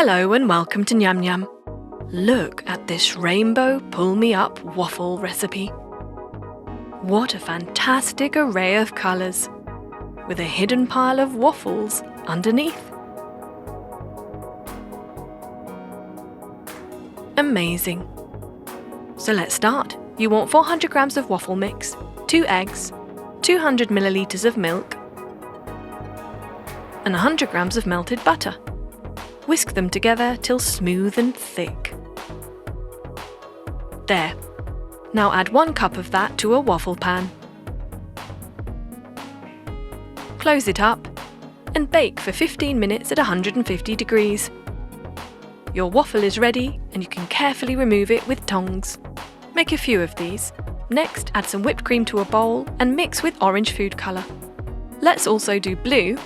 Hello and welcome to Nyam Nyam. Look at this rainbow pull-me-up waffle recipe. What a fantastic array of colours, with a hidden pile of waffles underneath. Amazing. So let's start. You want 400 grams of waffle mix, 2 eggs, 200 millilitres of milk, and 100 grams of melted butter. Whisk them together till smooth and thick. There. Now add 1 cup of that to a waffle pan. Close it up and bake for 15 minutes at 150 degrees. Your waffle is ready and you can carefully remove it with tongs. Make a few of these. Next, add some whipped cream to a bowl and mix with orange food colour. Let's also do blue,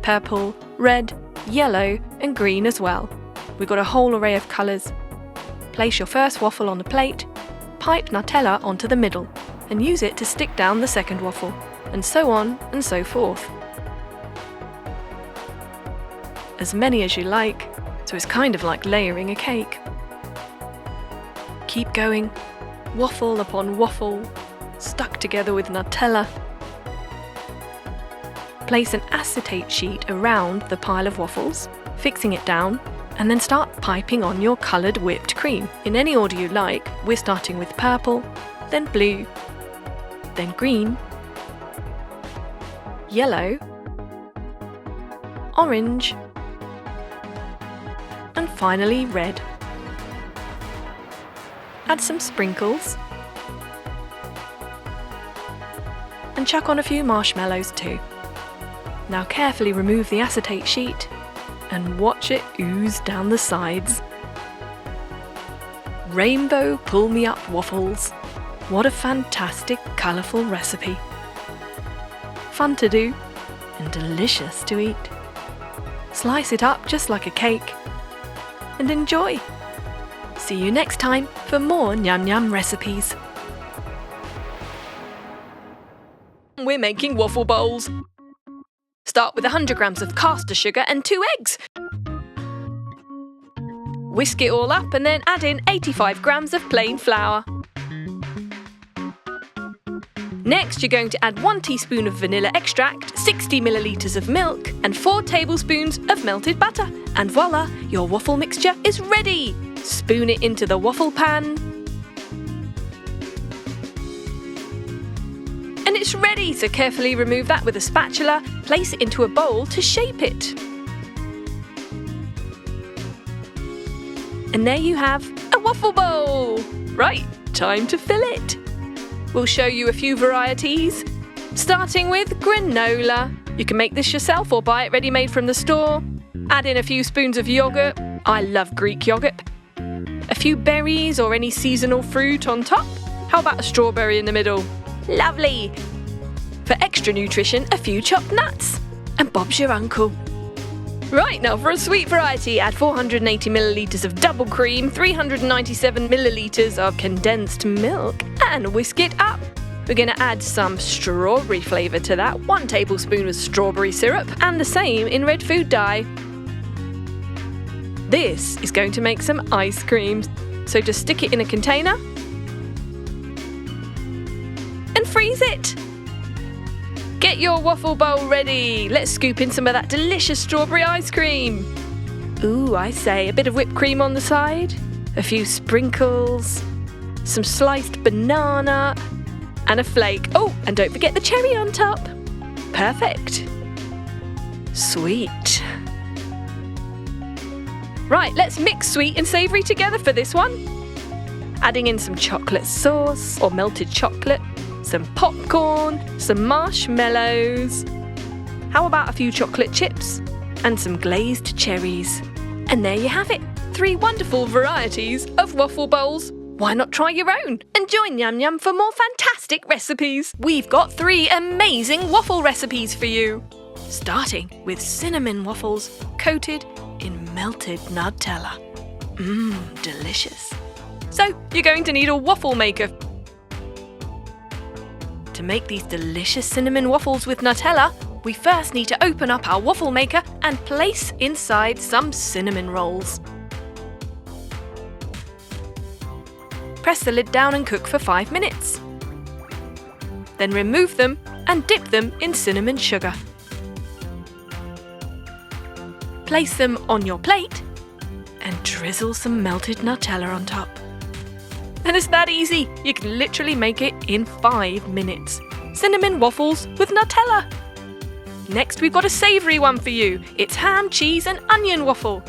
purple, red, yellow and green as well. We've got a whole array of colours. Place your first waffle on a plate, pipe Nutella onto the middle and use it to stick down the second waffle, and so on and so forth. As many as you like, so it's kind of like layering a cake. Keep going, waffle upon waffle, stuck together with Nutella. Place an acetate sheet around the pile of waffles, fixing it down, and then start piping on your coloured whipped cream. In any order you like, we're starting with purple, then blue, then green, yellow, orange, and finally red. Add some sprinkles, and chuck on a few marshmallows too. Now carefully remove the acetate sheet and watch it ooze down the sides. Rainbow pull-me-up waffles. What a fantastic, colourful recipe. Fun to do and delicious to eat. Slice it up just like a cake and enjoy. See you next time for more Nyam Nyam recipes. We're making waffle bowls. Start with 100 grams of caster sugar and 2 eggs. Whisk it all up and then add in 85 grams of plain flour. Next, you're going to add 1 teaspoon of vanilla extract, 60 millilitres of milk, and 4 tablespoons of melted butter. And voila, your waffle mixture is ready! Spoon it into the waffle pan. And it's ready, so carefully remove that with a spatula, place it into a bowl to shape it. And there you have a waffle bowl! Right, time to fill it. We'll show you a few varieties, starting with granola. You can make this yourself or buy it ready-made from the store. Add in a few spoons of yoghurt. I love Greek yoghurt. A few berries or any seasonal fruit on top. How about a strawberry in the middle? Lovely! For extra nutrition, a few chopped nuts. And Bob's your uncle. Right, now for a sweet variety, add 480 millilitres of double cream, 397 millilitres of condensed milk, and whisk it up. We're going to add some strawberry flavour to that, 1 tablespoon of strawberry syrup, and the same in red food dye. This is going to make some ice cream, so just stick it in a container and freeze it. Get your waffle bowl ready. Let's scoop in some of that delicious strawberry ice cream. Ooh, I say, a bit of whipped cream on the side, a few sprinkles, some sliced banana, and a flake. Oh, and don't forget the cherry on top. Perfect. Sweet. Right, let's mix sweet and savoury together for this one. Adding in some chocolate sauce or melted chocolate, some popcorn, some marshmallows. How about a few chocolate chips and some glazed cherries? And there you have it, 3 wonderful varieties of waffle bowls. Why not try your own and join Nyam Nyam for more fantastic recipes? We've got 3 amazing waffle recipes for you. Starting with cinnamon waffles coated in melted Nutella. Delicious. So, you're going to need a waffle maker. To make these delicious cinnamon waffles with Nutella, We first need to open up our waffle maker and place inside some cinnamon rolls. Press the lid down and cook for 5 minutes. Then remove them and dip them in cinnamon sugar. Place them on your plate and drizzle some melted Nutella on top. And it's that easy! You can literally make it in 5 minutes. Cinnamon waffles with Nutella! Next, we've got a savoury one for you. It's ham, cheese and onion waffle.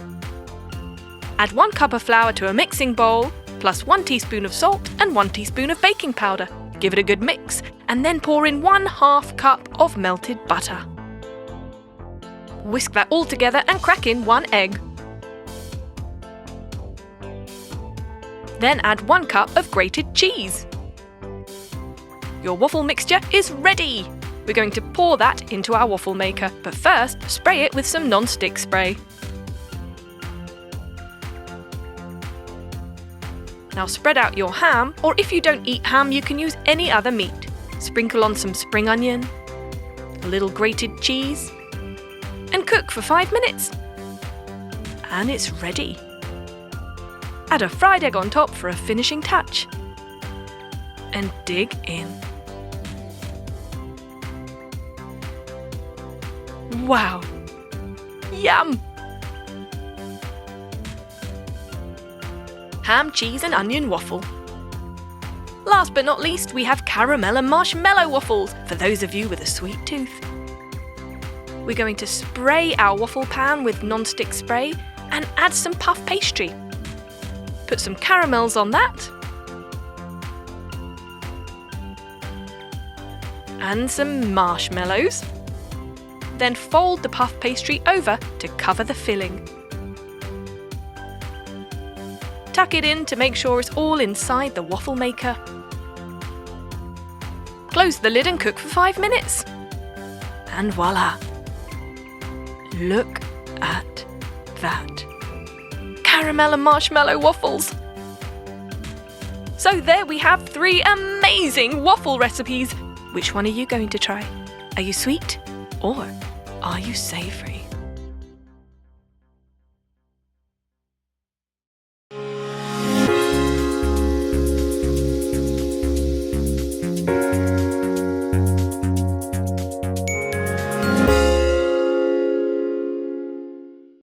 Add 1 cup of flour to a mixing bowl, plus 1 teaspoon of salt and 1 teaspoon of baking powder. Give it a good mix, and then pour in 1/2 cup of melted butter. Whisk that all together and crack in 1 egg. Then add 1 cup of grated cheese. Your waffle mixture is ready! We're going to pour that into our waffle maker, but first spray it with some non-stick spray. Now spread out your ham, or if you don't eat ham, you can use any other meat. Sprinkle on some spring onion, a little grated cheese, and cook for 5 minutes. And it's ready. Add a fried egg on top for a finishing touch. And dig in. Wow! Yum! Ham, cheese and onion waffle. Last but not least, we have caramel and marshmallow waffles for those of you with a sweet tooth. We're going to spray our waffle pan with non-stick spray and add some puff pastry. Put some caramels on that. And some marshmallows. Then fold the puff pastry over to cover the filling. Tuck it in to make sure it's all inside the waffle maker. Close the lid and cook for 5 minutes. And voila! Look at that. Caramel and marshmallow waffles. So there we have 3 amazing waffle recipes. Which one are you going to try? Are you sweet or are you savoury?